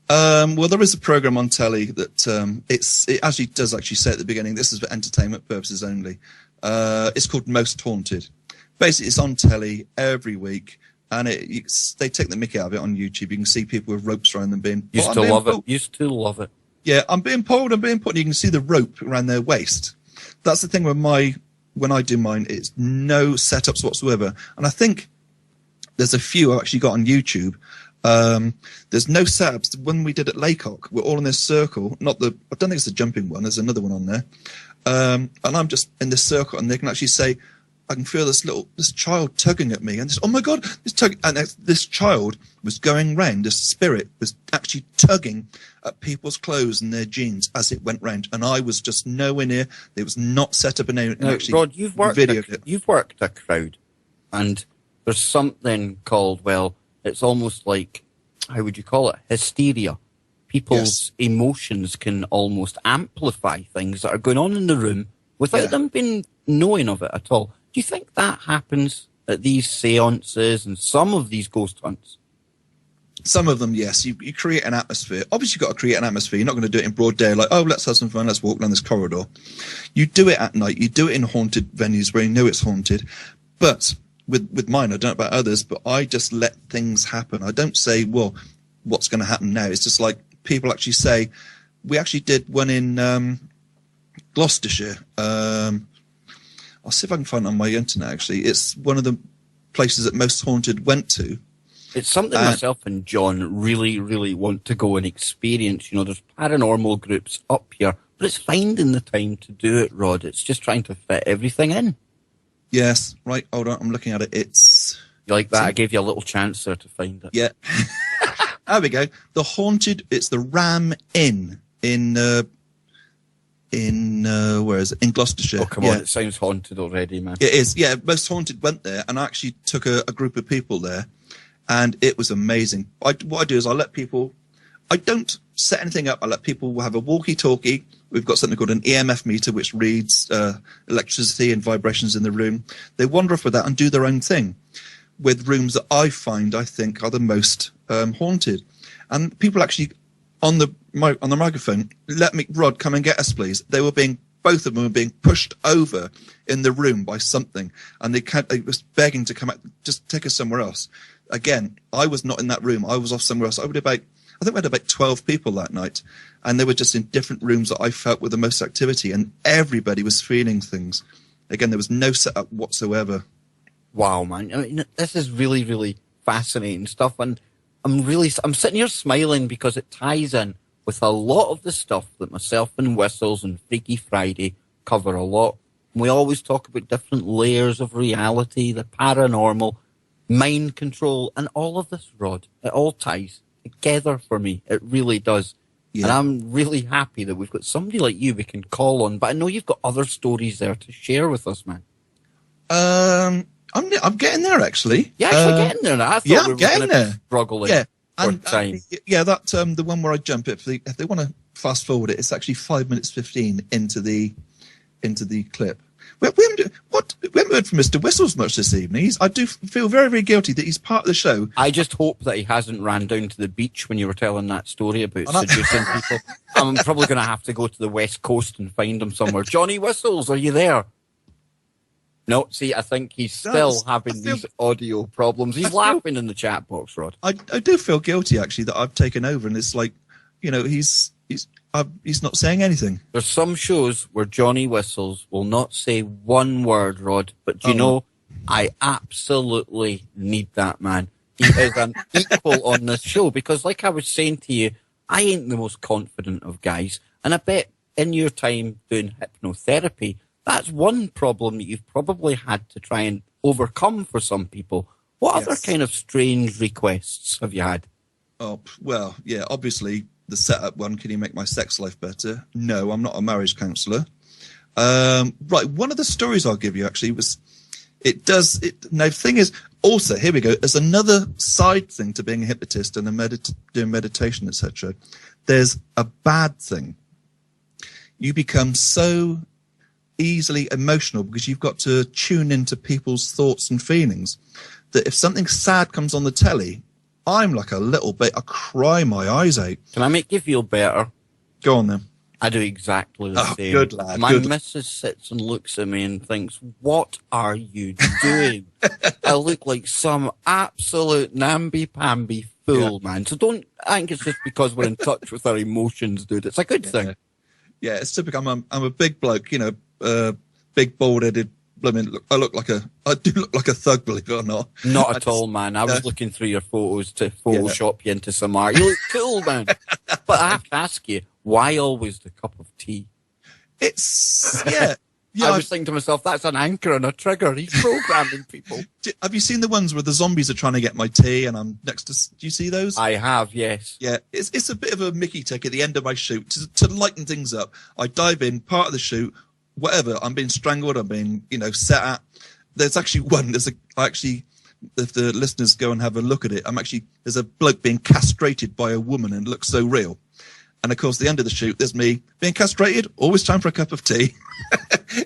Well, there is a program on telly that it actually does say at the beginning, this is for entertainment purposes only. It's called Most Haunted. Basically, it's on telly every week, and they take the mickey out of it on YouTube. You can see people with ropes around them being... Used to love it. Yeah, I'm being pulled, and you can see the rope around their waist. That's the thing with when I do mine, it's no setups whatsoever. And I think there's a few I've actually got on YouTube. There's no setups. When we did at Laycock, we're all in this circle. I don't think it's the jumping one. There's another one on there. And I'm just in this circle, and they can actually say, I can feel this child tugging at me, and oh my God, this child was going round. This spirit was actually tugging at people's clothes and their jeans as it went round, and I was just nowhere near. It was not set up and actually. Rod, you've worked a crowd, and there's something called, well, it's almost like, how would you call it? Hysteria. People's emotions can almost amplify things that are going on in the room without them being knowing of it at all. Do you think that happens at these seances and some of these ghost hunts? Some of them, yes. You create an atmosphere. Obviously, you've got to create an atmosphere. You're not going to do it in broad daylight. Oh, let's have some fun. Let's walk down this corridor. You do it at night. You do it in haunted venues where you know it's haunted. But with mine, I don't know about others, but I just let things happen. I don't say, well, what's going to happen now? It's just like people actually say, we actually did one in Gloucestershire. I'll see if I can find it on my internet, actually. It's one of the places that Most Haunted went to. It's something myself and John really, really want to go and experience. There's paranormal groups up here But it's finding the time to do it, Rod. It's just trying to fit everything in. Yes, right, hold on, I'm looking at it. It's... You like that? I gave you a little chance there to find it. Yeah. There we go. The Haunted, it's the Ram Inn in where is it? In Gloucestershire. Oh, come on, it sounds haunted already, man. It is, yeah. Most Haunted went there, and I actually took a group of people there, and it was amazing. What I do is I let people... I don't set anything up. I let people have a walkie-talkie. We've got something called an EMF meter, which reads electricity and vibrations in the room. They wander off with that and do their own thing with rooms that I think, are the most haunted. And people actually, on the microphone, Rod, come and get us, please. Both of them were being pushed over in the room by something. And they was begging to come out, just take us somewhere else. Again, I was not in that room. I was off somewhere else. I think we had about 12 people that night, and they were just in different rooms that I felt were the most activity, and everybody was feeling things. Again, there was no setup whatsoever. Wow, man. I mean, this is really, really fascinating stuff, and I'm sitting here smiling because it ties in with a lot of the stuff that myself and Whistles and Freaky Friday cover a lot. We always talk about different layers of reality, the paranormal, mind control, and all of this, Rod. It all ties together for me. It really does. Yeah. And I'm really happy that we've got somebody like you we can call on. But I know you've got other stories there to share with us, man. I'm getting there, actually. Yeah, actually getting there now. I thought we were going to struggle for time. That the one where I jump it. If they want to fast forward it, it's actually 5 minutes 15 into the clip. We haven't heard from Mr. Whistles much this evening. I do feel very, very guilty that he's part of the show. I just hope that he hasn't ran down to the beach when you were telling that story about seducing people. I'm probably going to have to go to the West Coast and find him somewhere. Johnny Whistles, are you there? No, see, I think he's still having these audio problems. He's laughing in the chat box, Rod. I do feel guilty, actually, that I've taken over, and it's like, he's not saying anything. There's some shows where Johnny Whistles will not say one word, Rod, but do you know, I absolutely need that man. He is an equal on this show, because like I was saying to you, I ain't the most confident of guys, and I bet in your time doing hypnotherapy, that's one problem that you've probably had to try and overcome for some people. What other kind of strange requests have you had? Oh, well, yeah, obviously the setup one, can you make my sex life better? No, I'm not a marriage counsellor. Right, one of the stories I'll give you actually was, now the thing is, also, here we go, there's another side thing to being a hypnotist and doing meditation, etc. There's a bad thing. You become so easily emotional because you've got to tune into people's thoughts and feelings that if something sad comes on the telly, I'm like a little bit, I cry my eyes out. Can I make you feel better? Go on then. I do exactly the same. Good lad. My missus sits and looks at me and thinks, what are you doing? I look like some absolute namby-pamby fool, man. So I think it's just because we're in touch with our emotions, dude. It's a good thing. Yeah, it's typical. I'm a big bloke, big bald-headed. I do look like a thug, believe it or not. Not at all, man. I was looking through your photos to Photoshop you into some art. You look cool, man. But I have to ask you, why always the cup of tea? It's, I was thinking to myself, that's an anchor and a trigger. He's programming people. Have you seen the ones where the zombies are trying to get my tea and I'm next to... Do you see those? I have, yes. Yeah, it's a bit of a Mickey take at the end of my shoot. To lighten things up, I dive in, part of the shoot, whatever, I'm being strangled, I'm being, set at. There's actually one, if the listeners go and have a look at it, there's a bloke being castrated by a woman and it looks so real. And of course, the end of the shoot, there's me being castrated, always time for a cup of tea.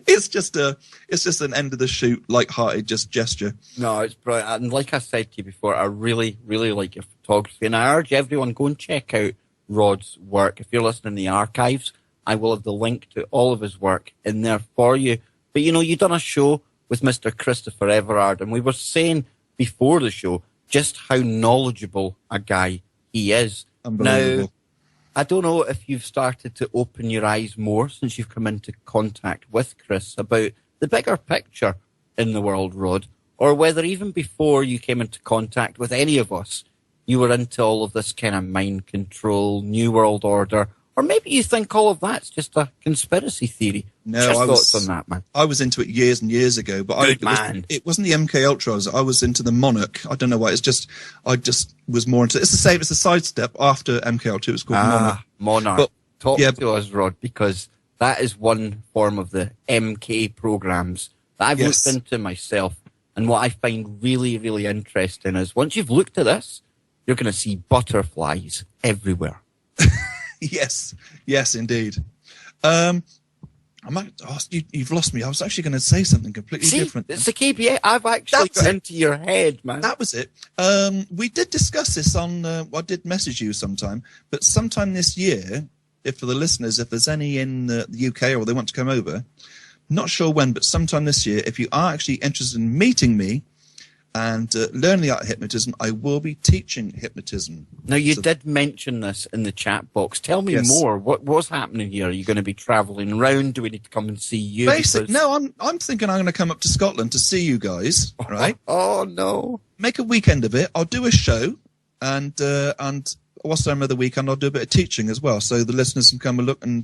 It's just an end of the shoot, light-hearted, just gesture. No, it's brilliant. And like I said to you before, I really, really like your photography. And I urge everyone, go and check out Rod's work. If you're listening in the archives, I will have the link to all of his work in there for you. But, you've done a show with Mr. Christopher Everard, and we were saying before the show just how knowledgeable a guy he is. Unbelievable. Now, I don't know if you've started to open your eyes more since you've come into contact with Chris about the bigger picture in the world, Rod, or whether even before you came into contact with any of us, you were into all of this kind of mind control, New World Order, Or maybe you think all of that's just a conspiracy theory. No, Just thoughts on that, man. I was into it years and years ago, but it wasn't the MK Ultras. I was into the Monarch. I don't know why. I just was more into. It's the same. It's a sidestep after MK Ultra. It was called Monarch. Monarch. But, Talk to us, Rod, because that is one form of the MK programs that I've looked into myself. And what I find really, really interesting is once you've looked at this, you're going to see butterflies everywhere. Yes, indeed. You've lost me. I was actually going to say something completely different. It's the KBA. I've actually got into your head, man. That was it. We did discuss this on. I did message you sometime, but sometime this year, if for the listeners, if there's any in the UK or they want to come over, not sure when, but sometime this year, if you are actually interested in meeting me and learning the art of hypnotism, I will be teaching hypnotism. Now, you did mention this in the chat box. Tell me more. What's happening here? Are you going to be travelling around? Do we need to come and see you? No, I'm thinking I'm going to come up to Scotland to see you guys, right? Oh, no. Make a weekend of it. I'll do a show, and whilst I'm at the weekend, I'll do a bit of teaching as well, so the listeners can come and look and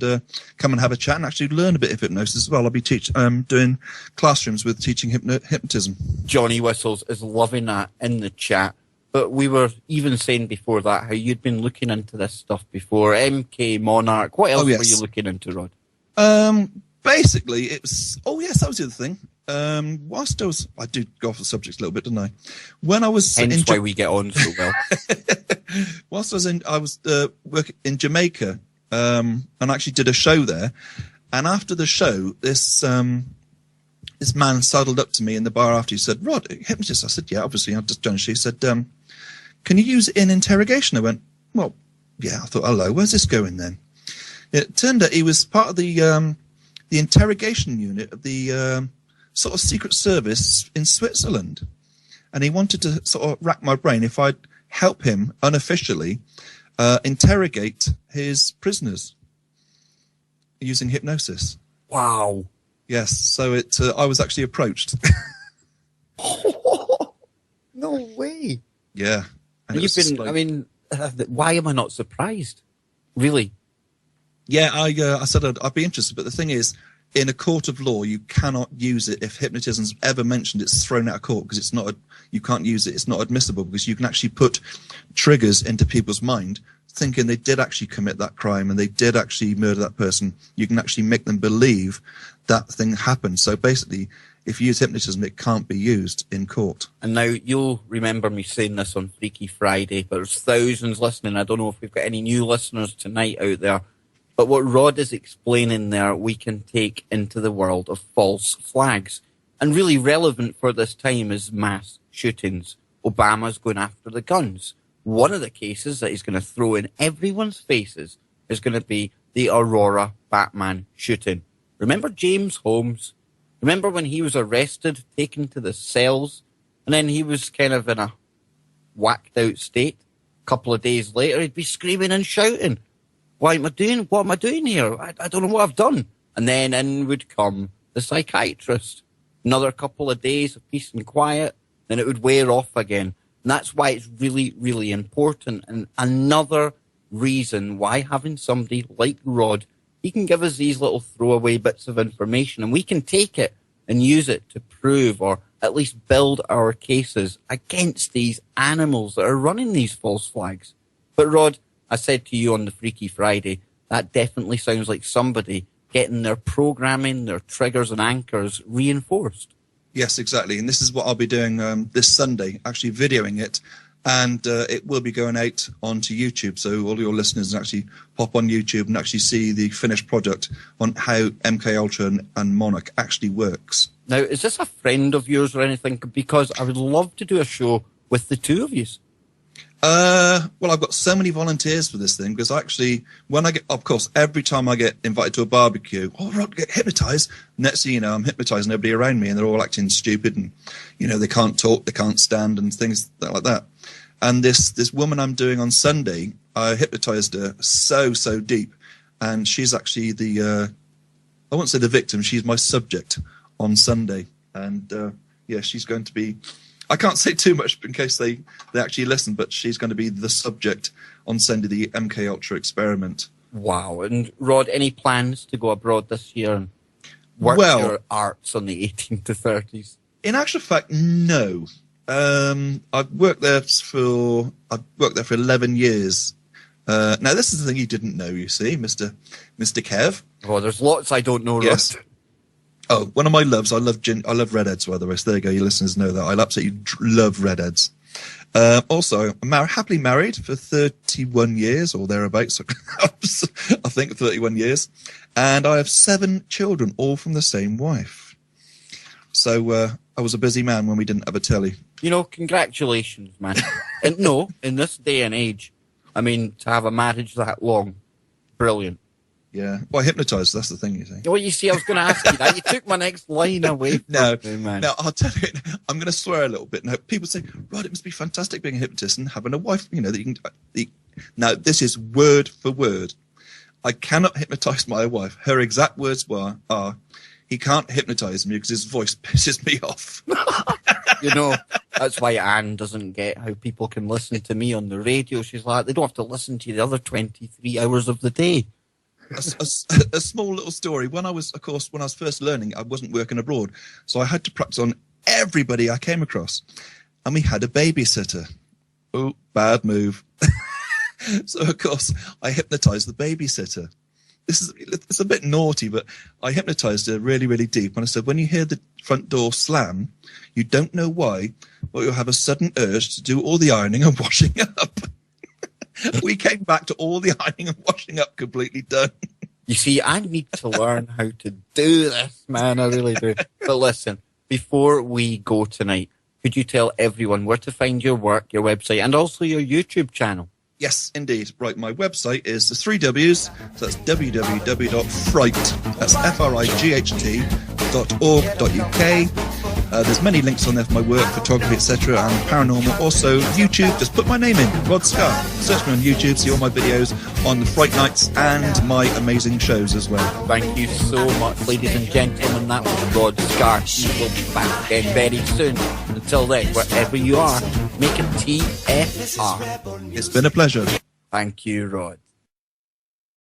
come and have a chat and actually learn a bit of hypnosis as well. I'll be doing classrooms with teaching hypnotism. Johnny Whistles is loving that in the chat. But we were even saying before that how you'd been looking into this stuff before. MK, Monarch. What else were you looking into, Rod? Basically, it was... Oh, yes, that was the other thing. Whilst I do go off the subject a little bit, didn't I? When I was... Hence why we get on so well. Whilst I was working in Jamaica, and actually did a show there. And after the show, this man sidled up to me in the bar after. He said, "Rod, hypnotist?" I said, "Yeah, obviously, I've just done it." She said, "Can you use it in interrogation?" I went, "Well, yeah." I thought, hello, where's this going then? It turned out he was part of the interrogation unit of the sort of secret service in Switzerland. And he wanted to sort of rack my brain if I'd help him unofficially interrogate his prisoners using hypnosis. Wow. Yes, so I was actually approached. No way. Yeah. And you've been, why am I not surprised? Really? Yeah, I said I'd be interested, but the thing is, in a court of law, you cannot use it. If hypnotism's ever mentioned, it's thrown out of court because you can't use it. It's not admissible because you can actually put triggers into people's mind thinking they did actually commit that crime and they did actually murder that person. You can actually make them believe that thing happened. So basically, if you use hypnotism, it can't be used in court. And now you'll remember me saying this on Freaky Friday, but there's thousands listening. I don't know if we've got any new listeners tonight out there. But what Rod is explaining there, we can take into the world of false flags. And really relevant for this time is mass shootings. Obama's going after the guns. One of the cases that he's going to throw in everyone's faces is going to be the Aurora Batman shooting. Remember James Holmes? Remember when he was arrested, taken to the cells, and then he was kind of in a whacked out state? A couple of days later, he'd be screaming and shouting. What am I doing here? I don't know what I've done. And then in would come the psychiatrist. Another couple of days of peace and quiet, then it would wear off again. And that's why it's really, really important. And another reason why having somebody like Rod, he can give us these little throwaway bits of information and we can take it and use it to prove or at least build our cases against these animals that are running these false flags. But Rod, I said to you on the Freaky Friday, that definitely sounds like somebody getting their programming, their triggers and anchors reinforced. Yes, exactly. And this is what I'll be doing this Sunday, actually videoing it. And it will be going out onto YouTube. So all your listeners can actually pop on YouTube and actually see the finished product on how MK Ultra and Monarch actually works. Now, is this a friend of yours or anything? Because I would love to do a show with the two of you. Well, I've got so many volunteers for this thing because actually, of course, every time I get invited to a barbecue, Rod, get hypnotized. Next thing you know, I'm hypnotizing everybody around me and they're all acting stupid and, they can't talk, they can't stand and things like that. And this woman I'm doing on Sunday, I hypnotized her so deep. And she's actually I won't say the victim, she's my subject on Sunday. And, she's going to be... I can't say too much in case they actually listen, but she's going to be the subject on Sunday, the MK Ultra experiment. Wow. And Rod, any plans to go abroad this year and work your arts on the 18 to 30s? In actual fact, no. I've worked there for 11 years. Now, this is the thing you didn't know, you see, Mr. Kev. Oh, there's lots I don't know, Yes. Rod. Oh, one of my loves, I love redheads, by the way. So there you go, you listeners know that. I absolutely love redheads. Also, I'm happily married for 31 years, or thereabouts. I think 31 years. And I have 7 children, all from the same wife. So I was a busy man when we didn't have a telly. You know, congratulations, man. And no, in this day and age, I mean, to have a marriage that long, brilliant. Yeah. Well, hypnotised, that's the thing, you see. Well, you see, I was going to ask you that. You took my next line away from me, man. No, I'll tell you, I'm going to swear a little bit. Now, people say, Rod, it must be fantastic being a hypnotist and having a wife, you know, that you can... Now, this is word for word. I cannot hypnotise my wife. Her exact words are, he can't hypnotise me because his voice pisses me off. You know, that's why Anne doesn't get how people can listen to me on the radio. She's like, they don't have to listen to you the other 23 hours of the day. A small little story. When I was first learning, I wasn't working abroad. So I had to practice on everybody I came across. And we had a babysitter. Oh, bad move. So, of course, I hypnotized the babysitter. It's a bit naughty, but I hypnotized her really, really deep. And I said, when you hear the front door slam, you don't know why, but you'll have a sudden urge to do all the ironing and washing up. We came back to all the ironing and washing up completely done. You see, I need to learn how to do this, man. I really do. But listen, before we go tonight, could you tell everyone where to find your work, your website, and also your YouTube channel? Yes, indeed. Right, my website is the 3 W's, so that's www.fright, that's fright.org.uk. There's many links on there for my work, photography, etc., and paranormal. Also, YouTube, just put my name in, Rod Scarth. Search me on YouTube, see all my videos on the Fright Nights and my amazing shows as well. Thank you so much, ladies and gentlemen. That was Rod Scarth. He will be back again very soon. Until then, wherever you are, make it TFR. It's been a pleasure. Thank you, Rod.